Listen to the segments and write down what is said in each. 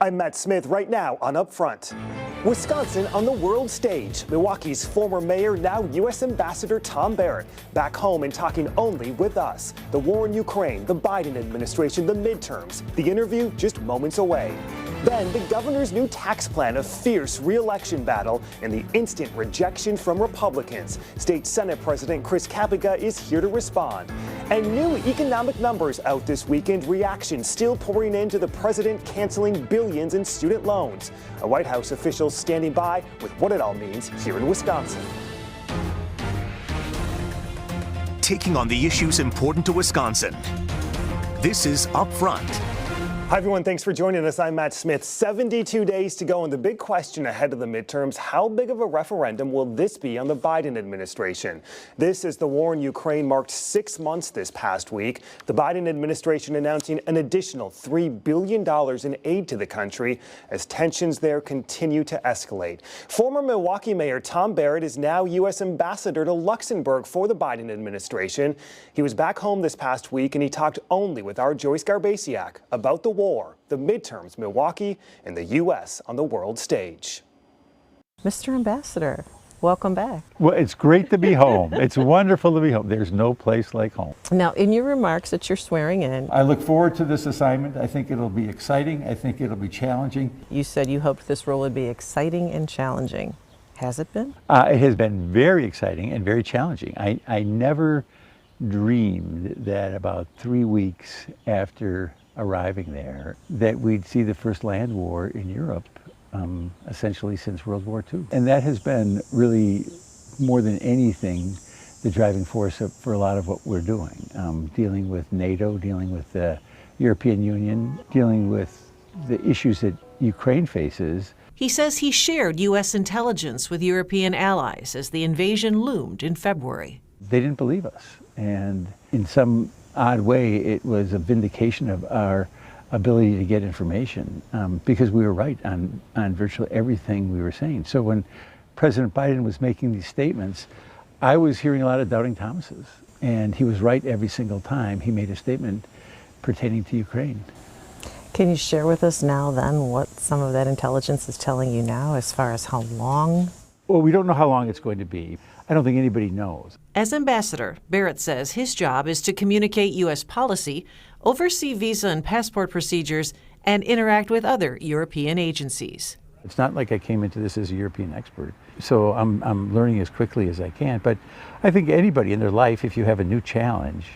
I'm Matt Smith right now on Upfront. Wisconsin on the world stage. Milwaukee's former mayor, now U.S. Ambassador Tom Barrett, back home and talking only with us. The war in Ukraine, the Biden administration, the midterms. The interview just moments away. Then the governor's new tax plan, a fierce re-election battle, and the instant rejection from Republicans. State Senate President Chris Kapica is here to respond. And new economic numbers out this weekend. Reaction still pouring into the president canceling billions in student loans. A White House official standing by with what it all means here in Wisconsin. Taking on the issues important to Wisconsin. This is Upfront. Hi, everyone. Thanks for joining us. I'm Matt Smith. 72 days to go, and the big question ahead of the midterms, how big of a referendum will this be on the Biden administration? This as the war in Ukraine marked 6 months this past week. The Biden administration announcing an additional $3 billion in aid to the country as tensions there continue to escalate. Former Milwaukee Mayor Tom Barrett is now U.S. Ambassador to Luxembourg for the Biden administration. He was back home this past week, and he talked only with our Joyce Garbasiak about the war, the midterms, Milwaukee, and the U.S. on the world stage. Mr. Ambassador, welcome back. Well, it's great to be home. It's wonderful to be home. There's no place like home. Now, in your remarks that you're swearing in, I look forward to this assignment. I think it'll be exciting. I think it'll be challenging. you said you hoped this role would be exciting and challenging. Has it been? It has been very exciting and very challenging. I never dreamed that about 3 weeks after arriving there that we'd see the first land war in Europe, essentially since World War II. And that has been really, more than anything, the driving force for a lot of what we're doing. Dealing with NATO, dealing with the European Union, dealing with the issues that Ukraine faces. He says he shared U.S. intelligence with European allies as the invasion loomed in February. They didn't believe us. And in some odd way, it was a vindication of our ability to get information because we were right on virtually everything we were saying. So when President Biden was making these statements, I was hearing a lot of doubting Thomases, and he was right every single time he made a statement pertaining to Ukraine. Can you share with us now then what some of that intelligence is telling you now as far as how long? Well, we don't know how long it's going to be. I don't think anybody knows. As ambassador, Barrett says his job is to communicate U.S. policy, oversee visa and passport procedures, and interact with other European agencies. It's not like I came into this as a European expert. So I'm learning as quickly as I can. But I think anybody in their life, if you have a new challenge,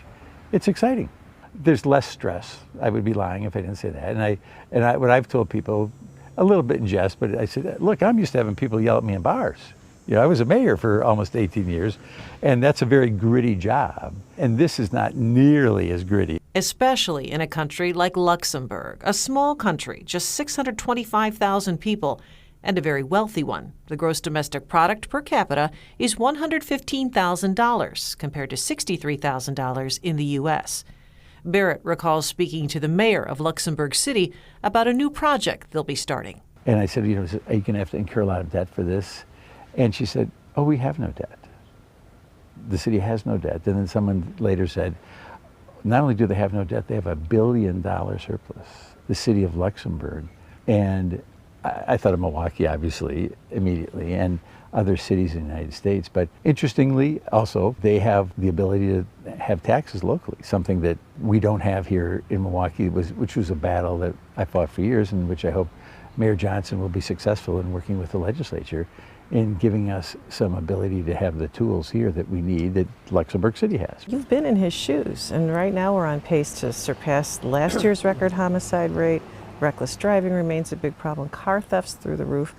it's exciting. There's less stress. I would be lying if I didn't say that. And what I've told people, a little bit in jest, but I said, look, I'm used to having people yell at me in bars. You know, I was a mayor for almost 18 years, and that's a very gritty job. And this is not nearly as gritty. Especially in a country like Luxembourg, a small country, just 625,000 people, and a very wealthy one. The gross domestic product per capita is $115,000 compared to $63,000 in the U.S. Barrett recalls speaking to the mayor of Luxembourg City about a new project they'll be starting. And I said, are you going to have to incur a lot of debt for this? And she said, oh, we have no debt. The city has no debt. And then someone later said, not only do they have no debt, they have $1 billion surplus, the city of Luxembourg. And I thought of Milwaukee, obviously, immediately, and other cities in the United States. But interestingly, also, they have the ability to have taxes locally, something that we don't have here in Milwaukee, which was a battle that I fought for years, and which I hope Mayor Johnson will be successful in working with the legislature in giving us some ability to have the tools here that we need that Luxembourg City has. You've been in his shoes, and right now we're on pace to surpass last year's record homicide rate. Reckless driving remains a big problem. Car thefts through the roof.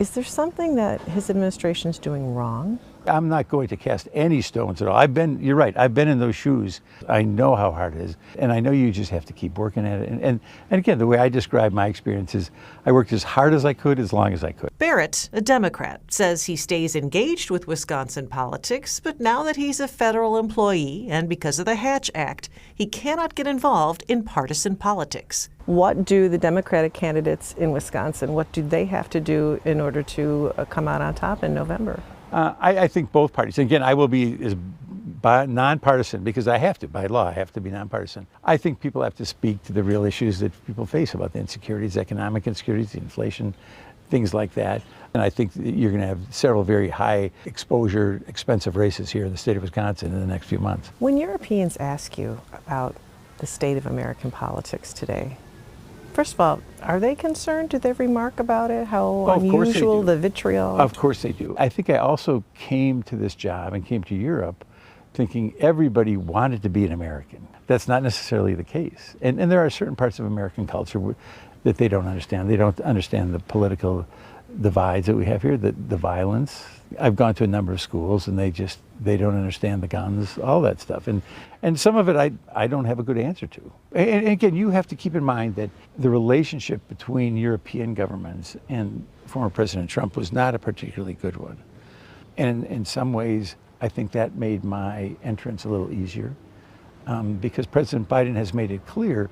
Is there something that his administration is doing wrong? I'm not going to cast any stones at all. You're right, I've been in those shoes. I know how hard it is. And I know you just have to keep working at it. And again, the way I describe my experience is I worked as hard as I could, as long as I could. Barrett, a Democrat, says he stays engaged with Wisconsin politics, but now that he's a federal employee and because of the Hatch Act, he cannot get involved in partisan politics. What do the Democratic candidates in Wisconsin, what do they have to do in order to come out on top in November? I think both parties. Again, I will be as nonpartisan, because I have to, by law, I have to be nonpartisan. I think people have to speak to the real issues that people face about the insecurities, economic insecurities, the inflation, things like that. And I think that you're going to have several very high exposure, expensive races here in the state of Wisconsin in the next few months. When Europeans ask you about the state of American politics today, first of all, are they concerned? Do they remark about it? How unusual, the vitriol? Of course they do. I think I also came to this job and came to Europe thinking everybody wanted to be an American. That's not necessarily the case. And there are certain parts of American culture that they don't understand. They don't understand the political divides that we have here, the violence. I've gone to a number of schools and they don't understand the guns, all that stuff. And some of it I don't have a good answer to. And again, you have to keep in mind that the relationship between European governments and former President Trump was not a particularly good one. And in some ways, I think that made my entrance a little easier because President Biden has made it clear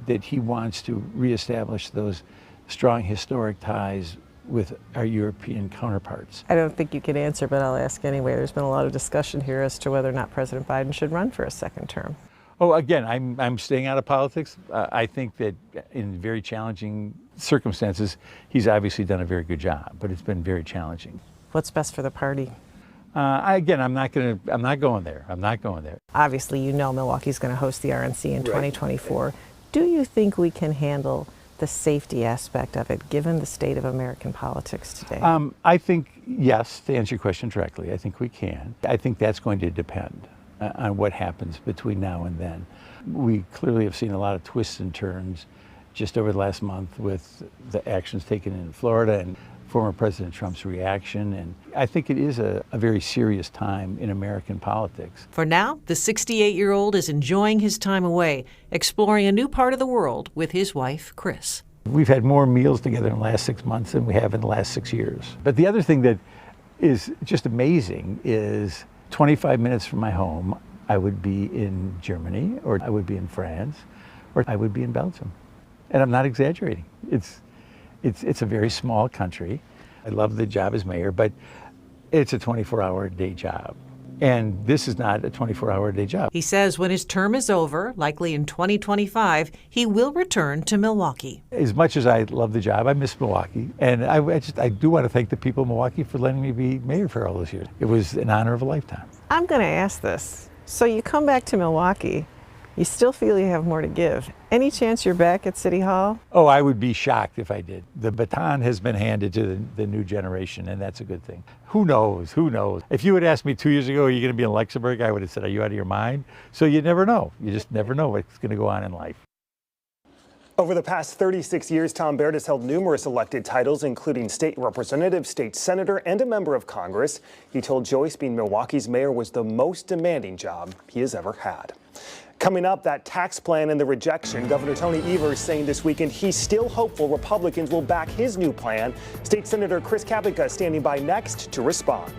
that he wants to reestablish those strong historic ties with our European counterparts. I don't think you can answer, but I'll ask anyway. There's been a lot of discussion here as to whether or not President Biden should run for a second term. Oh, again, I'm staying out of politics. I think that in very challenging circumstances, he's obviously done a very good job, but it's been very challenging. What's best for the party? I'm not going there. I'm not going there. Obviously, you know Milwaukee's going to host the RNC in 2024. Do you think we can handle the safety aspect of it, given the state of American politics today? I think, yes, to answer your question directly, I think we can. I think that's going to depend on what happens between now and then. We clearly have seen a lot of twists and turns just over the last month with the actions taken in Florida and former President Trump's reaction. And I think it is a very serious time in American politics. For now, the 68-year-old is enjoying his time away, exploring a new part of the world with his wife, Chris. We've had more meals together in the last 6 months than we have in the last 6 years. But the other thing that is just amazing is 25 minutes from my home, I would be in Germany, or I would be in France, or I would be in Belgium. And I'm not exaggerating. It's a very small country. I love the job as mayor, but it's a 24-hour day job. And this is not a 24-hour day job. He says when his term is over, likely in 2025, he will return to Milwaukee. As much as I love the job, I miss Milwaukee. And I do want to thank the people of Milwaukee for letting me be mayor for all those years. It was an honor of a lifetime. I'm going to ask this. So you come back to Milwaukee, you still feel you have more to give. Any chance you're back at City Hall? Oh, I would be shocked if I did. The baton has been handed to the new generation, and that's a good thing. Who knows? Who knows? If you had asked me 2 years ago, are you going to be in Luxembourg? I would have said, are you out of your mind? So you never know. You just never know what's going to go on in life. Over the past 36 years, Tom Barrett has held numerous elected titles, including state representative, state senator, and a member of Congress. He told Joyce being Milwaukee's mayor was the most demanding job he has ever had. Coming up, that tax plan and the rejection. Governor Tony Evers saying this weekend he's still hopeful Republicans will back his new plan. State Senator Chris Kapica standing by next to respond.